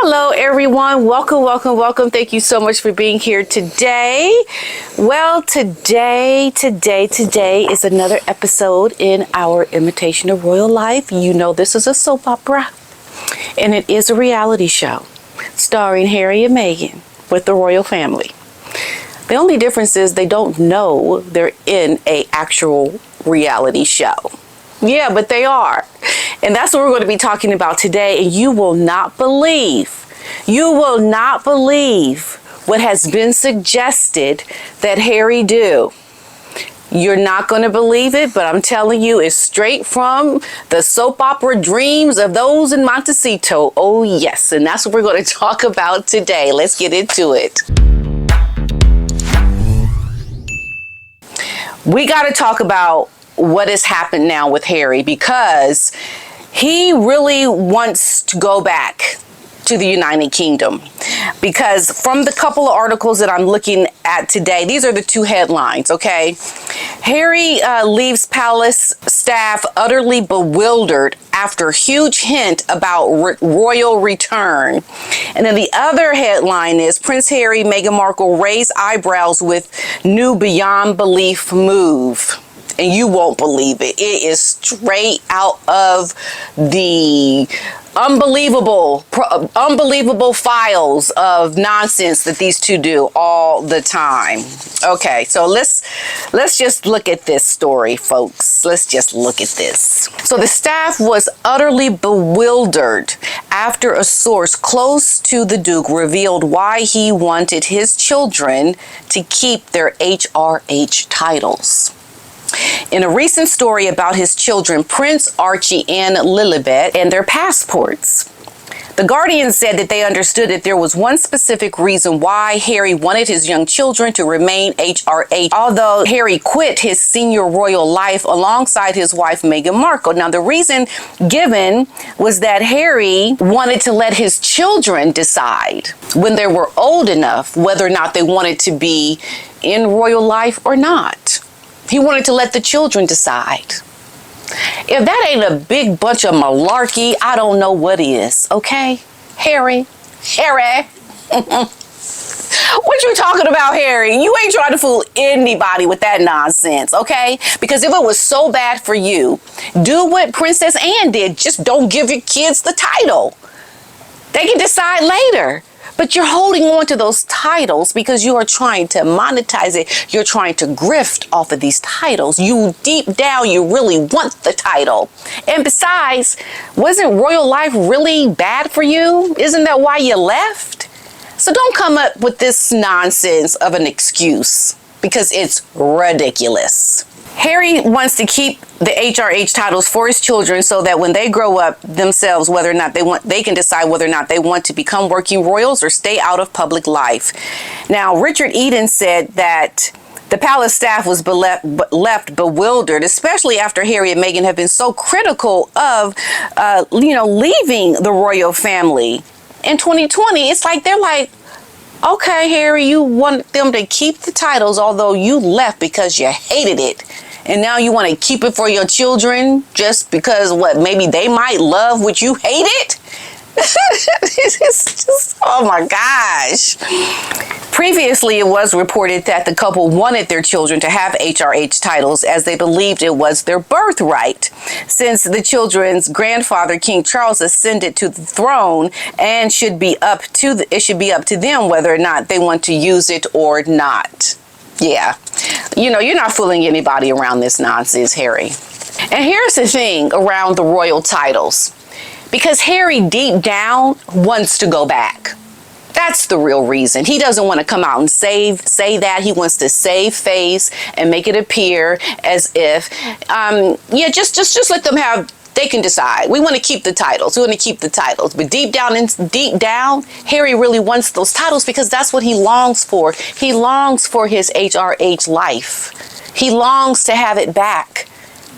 Hello, everyone. Welcome. Thank you so much for being here today. Well, today is another episode in our Imitation of Royal Life. You know this is a soap opera, and it is a reality show starring Harry and Meghan with the royal family. The only difference is they don't know they're in an actual reality show. Yeah, but they are. And that's what we're going to be talking about today. And you will not believe what has been suggested that Harry do. You're not going to believe it, but I'm telling you, it's straight from the soap opera dreams of those in Montecito. Oh, yes. And that's what we're going to talk about today. Let's get into it. We got to talk about what has happened now with Harry, because he really wants to go back to the United Kingdom. Because from the couple of articles that I'm looking at today, these are the two headlines, okay? Harry leaves palace staff utterly bewildered after huge hint about royal return. And then the other headline is Prince Harry, Meghan Markle raise eyebrows with new beyond belief move. And you won't believe it. It is straight out of the unbelievable files of nonsense that these two do all the time. Okay, so let's just look at this story, folks. Let's just look at this. So the staff was utterly bewildered after a source close to the Duke revealed why he wanted his children to keep their HRH titles. In a recent story about his children, Prince Archie and Lilibet, and their passports, The Guardian said that they understood that there was one specific reason why Harry wanted his young children to remain HRH, although Harry quit his senior royal life alongside his wife Meghan Markle. Now, the reason given was that Harry wanted to let his children decide when they were old enough whether or not they wanted to be in royal life or not. He wanted to let the children decide. If that ain't a big bunch of malarkey, I don't know what is, okay? Harry. What you talking about, Harry? You ain't trying to fool anybody with that nonsense, okay? Because if it was so bad for you, do what Princess Anne did. Just don't give your kids the title. They can decide later. But you're holding on to those titles because you are trying to monetize it. You're trying to grift off of these titles. You deep down, you really want the title. And besides, wasn't royal life really bad for you? Isn't that why you left? So don't come up with this nonsense of an excuse because it's ridiculous. Harry wants to keep the HRH titles for his children so that when they grow up themselves, whether or not they can decide whether or not they want to become working royals or stay out of public life. Now, Richard Eden said that the palace staff was left bewildered, especially after Harry and Meghan have been so critical of, leaving the royal family. In 2020, it's like they're like, okay, Harry, you want them to keep the titles, although you left because you hated it. And now you want to keep it for your children just because maybe they might love what you hated? It's just, oh my gosh. Previously, it was reported that the couple wanted their children to have HRH titles as they believed it was their birthright, since the children's grandfather, King Charles, ascended to the throne, and it should be up to them whether or not they want to use it or not. Yeah, you're not fooling anybody around this nonsense, Harry. And here's the thing around the royal titles. Because Harry deep down wants to go back. That's the real reason. He doesn't want to come out and say that. He wants to save face and make it appear as if, just let them have, they can decide. We want to keep the titles. We want to keep the titles. But deep down, Harry really wants those titles because that's what he longs for. He longs for his HRH life. He longs to have it back.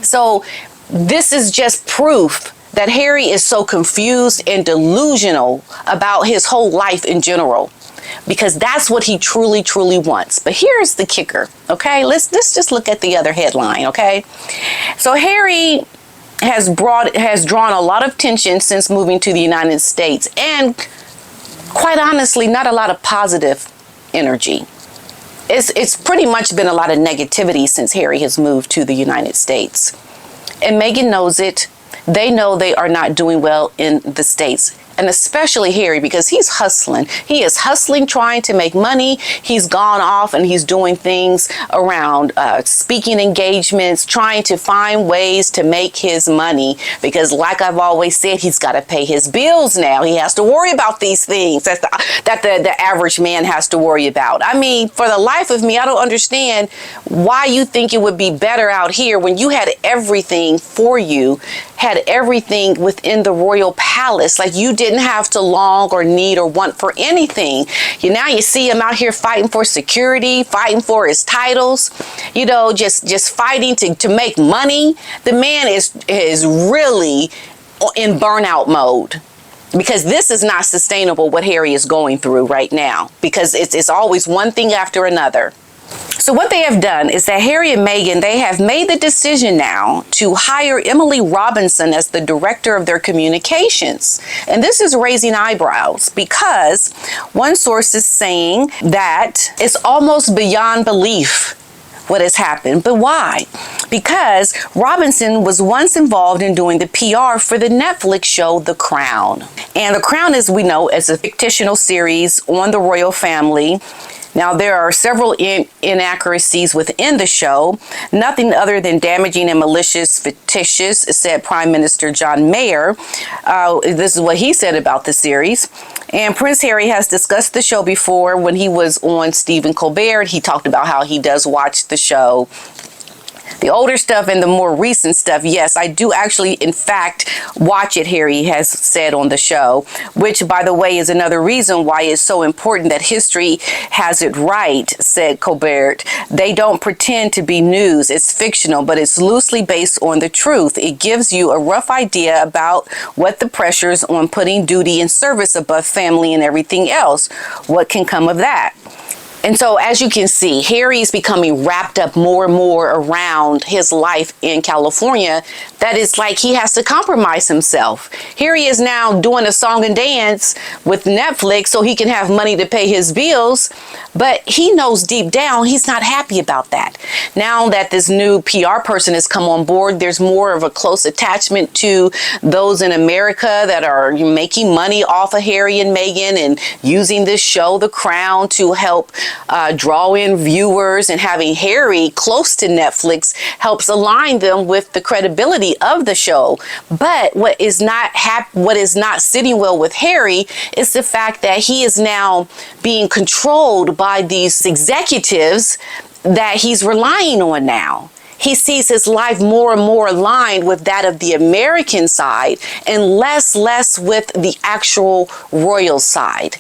So this is just proof that Harry is so confused and delusional about his whole life in general, because that's what he truly, truly wants. But here's the kicker, okay? Let's just look at the other headline, okay? So Harry has drawn a lot of attention since moving to the United States, and quite honestly, not a lot of positive energy. It's pretty much been a lot of negativity since Harry has moved to the United States. And Meghan knows it. They know they are not doing well in the States. And especially Harry, because he's hustling. He is hustling, trying to make money. He's gone off and he's doing things around speaking engagements, trying to find ways to make his money. Because like I've always said, he's got to pay his bills now. He has to worry about these things that the average man has to worry about. I mean, for the life of me, I don't understand why you think it would be better out here when you had everything for you, had everything within the royal palace. Like you didn't have to long or need or want for anything. You see him out here fighting for security, fighting for his titles, just fighting to make money. The man is really in burnout mode. Because this is not sustainable what Harry is going through right now. Because it's always one thing after another. So what they have done is that Harry and Meghan, they have made the decision now to hire Emily Robinson as the director of their communications. And this is raising eyebrows because one source is saying that it's almost beyond belief what has happened. But why? Because Robinson was once involved in doing the PR for the Netflix show The Crown. And The Crown, as we know, is a fictional series on the royal family. Now, there are several inaccuracies within the show, nothing other than damaging and malicious, fictitious, said Prime Minister John Major. This is what he said about the series. And Prince Harry has discussed the show before when he was on Stephen Colbert. He talked about how he does watch the show. The older stuff and the more recent stuff, yes, I do actually, in fact, watch it, Harry has said on the show, which, by the way, is another reason why it's so important that history has it right, said Colbert. They don't pretend to be news. It's fictional, but it's loosely based on the truth. It gives you a rough idea about what the pressures on putting duty and service above family and everything else, what can come of that. And so, as you can see, Harry is becoming wrapped up more and more around his life in California. That is like he has to compromise himself. Harry is now doing a song and dance with Netflix so he can have money to pay his bills. But he knows deep down he's not happy about that. Now that this new PR person has come on board, there's more of a close attachment to those in America that are making money off of Harry and Meghan and using this show, The Crown, to help draw in viewers, and having Harry close to Netflix helps align them with the credibility of the show. But what is not sitting well with Harry is the fact that he is now being controlled by these executives that he's relying on now. He sees his life more and more aligned with that of the American side and less with the actual royal side.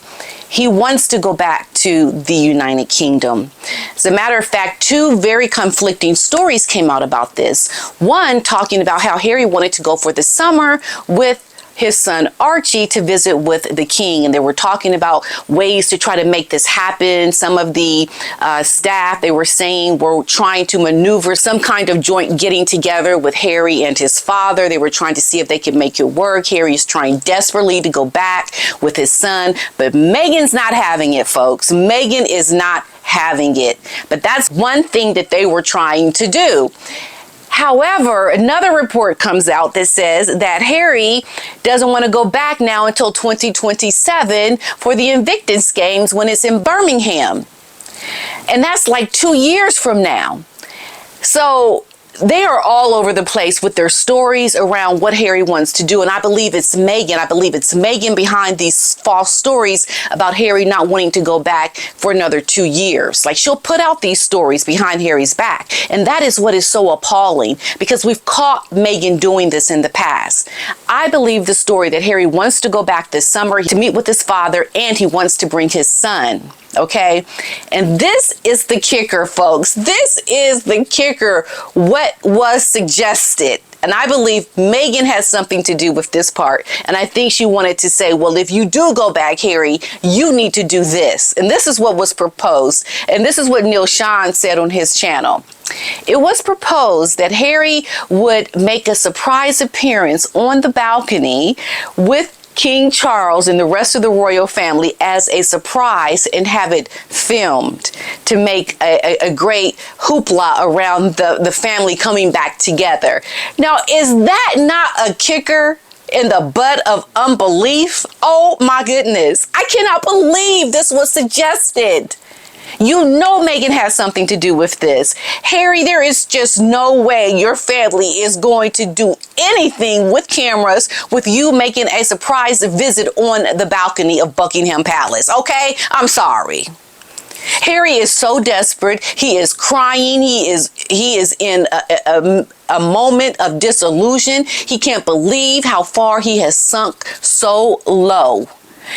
He wants to go back to the United Kingdom. As a matter of fact, two very conflicting stories came out about this. One talking about how Harry wanted to go for the summer with his son Archie to visit with the king, and they were talking about ways to try to make this happen. Some of the staff, they were saying, were trying to maneuver some kind of joint getting together with Harry and his father. They were trying to see if they could make it work. Harry's trying desperately to go back with his son, but Meghan's not having it, folks. Meghan is not having it. But that's one thing that they were trying to do. However, another report comes out that says that Harry doesn't want to go back now until 2027 for the Invictus Games when it's in Birmingham. And that's like 2 years from now. So they are all over the place with their stories around what Harry wants to do. And I believe it's Meghan. I believe it's Meghan behind these false stories about Harry not wanting to go back for another 2 years. Like, she'll put out these stories behind Harry's back. And that is what is so appalling, because we've caught Meghan doing this in the past. I believe the story that Harry wants to go back this summer to meet with his father, and he wants to bring his son. Okay, and this is the kicker, folks. This is the kicker. What was suggested? And I believe Meghan has something to do with this part. And I think she wanted to say, well, if you do go back, Harry, you need to do this. And this is what was proposed. And this is what Neil Sean said on his channel. It was proposed that Harry would make a surprise appearance on the balcony with King Charles and the rest of the royal family as a surprise and have it filmed to make a great hoopla around the family coming back together. Now, is that not a kicker in the butt of unbelief? Oh my goodness. I cannot believe this was suggested. You know Meghan has something to do with this. Harry, there is just no way your family is going to do anything with cameras with you making a surprise visit on the balcony of Buckingham Palace. Okay? I'm sorry. Harry is so desperate. He is crying. He is in a moment of disillusion. He can't believe how far he has sunk so low.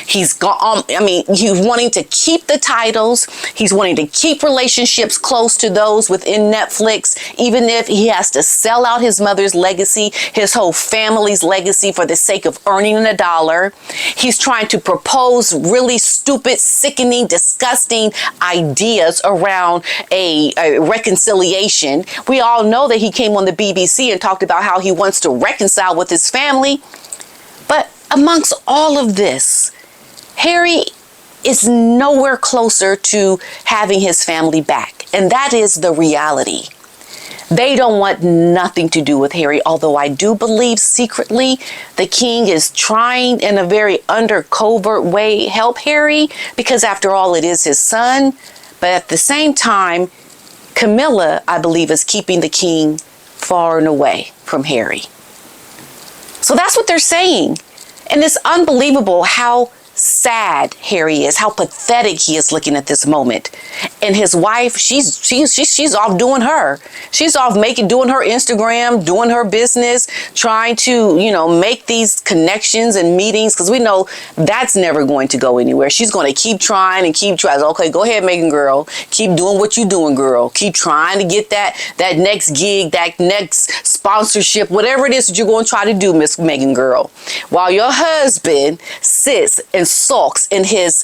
He's gone. He's wanting to keep the titles. He's wanting to keep relationships close to those within Netflix, even if he has to sell out his mother's legacy, his whole family's legacy for the sake of earning $1. He's trying to propose really stupid, sickening, disgusting ideas around a reconciliation. We all know that he came on the BBC and talked about how he wants to reconcile with his family. But amongst all of this, Harry is nowhere closer to having his family back. And that is the reality. They don't want nothing to do with Harry, although I do believe secretly the king is trying in a very covert way help Harry, because after all, it is his son. But at the same time, Camilla, I believe, is keeping the king far and away from Harry. So that's what they're saying. And it's unbelievable how sad Harry is, how pathetic he is looking at this moment. And his wife, she's off doing her. She's off doing her Instagram, doing her business, trying to, make these connections and meetings, because we know that's never going to go anywhere. She's going to keep trying and keep trying. Okay, go ahead, Meghan girl. Keep doing what you're doing, girl. Keep trying to get that next gig, that next sponsorship, whatever it is that you're going to try to do, Miss Meghan girl. While your husband sits and sulks in his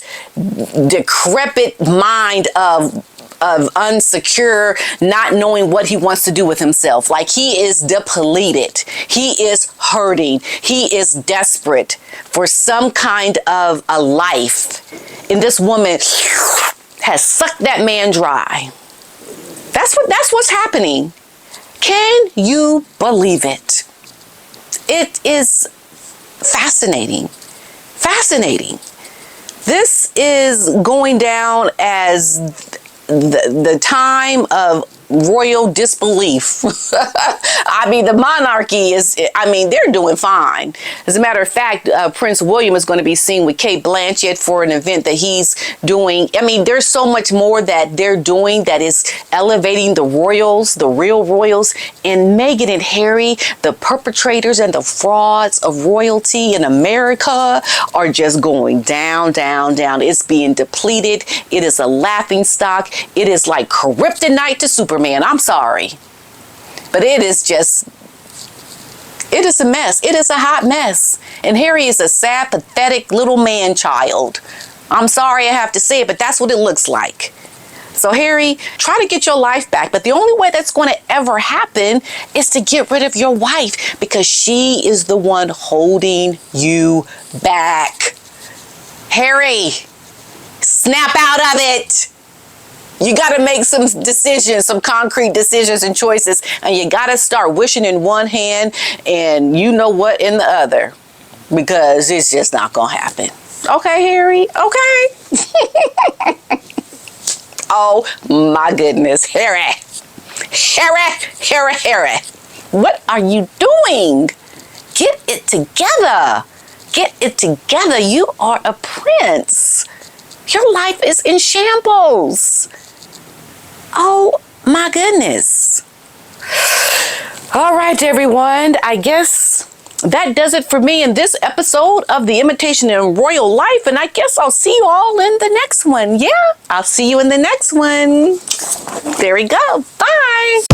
decrepit mind of unsecure, not knowing what he wants to do with himself. Like, he is depleted. He is hurting. He is desperate for some kind of a life. And this woman has sucked that man dry. That's what's happening. Can you believe it? It is fascinating. Fascinating. This is going down as the time of royal disbelief. The monarchy they're doing fine. As a matter of fact, Prince William is going to be seen with Kate Blanchett for an event that he's doing. There's so much more that they're doing that is elevating the royals, the real royals. And Meghan and Harry, the perpetrators and the frauds of royalty in America, are just going down, down, down. It's being depleted. It is a laughing stock. It is like kryptonite to Superman. I'm sorry. But it is a mess. It is a hot mess. And Harry is a sad, pathetic little man-child. I'm sorry I have to say it, but that's what it looks like. So Harry, try to get your life back. But the only way that's going to ever happen is to get rid of your wife, because she is the one holding you back. Harry, snap out of it. You got to make some decisions, some concrete decisions and choices. And you got to start wishing in one hand and you know what in the other. Because it's just not going to happen. Okay, Harry? Okay. Oh, my goodness. Harry. Harry. What are you doing? Get it together. Get it together. You are a prince. Your life is in shambles. Oh, my goodness. All right, everyone. I guess that does it for me in this episode of The Imitation in Royal Life. And I guess I'll see you all in the next one. Yeah, I'll see you in the next one. There we go. Bye.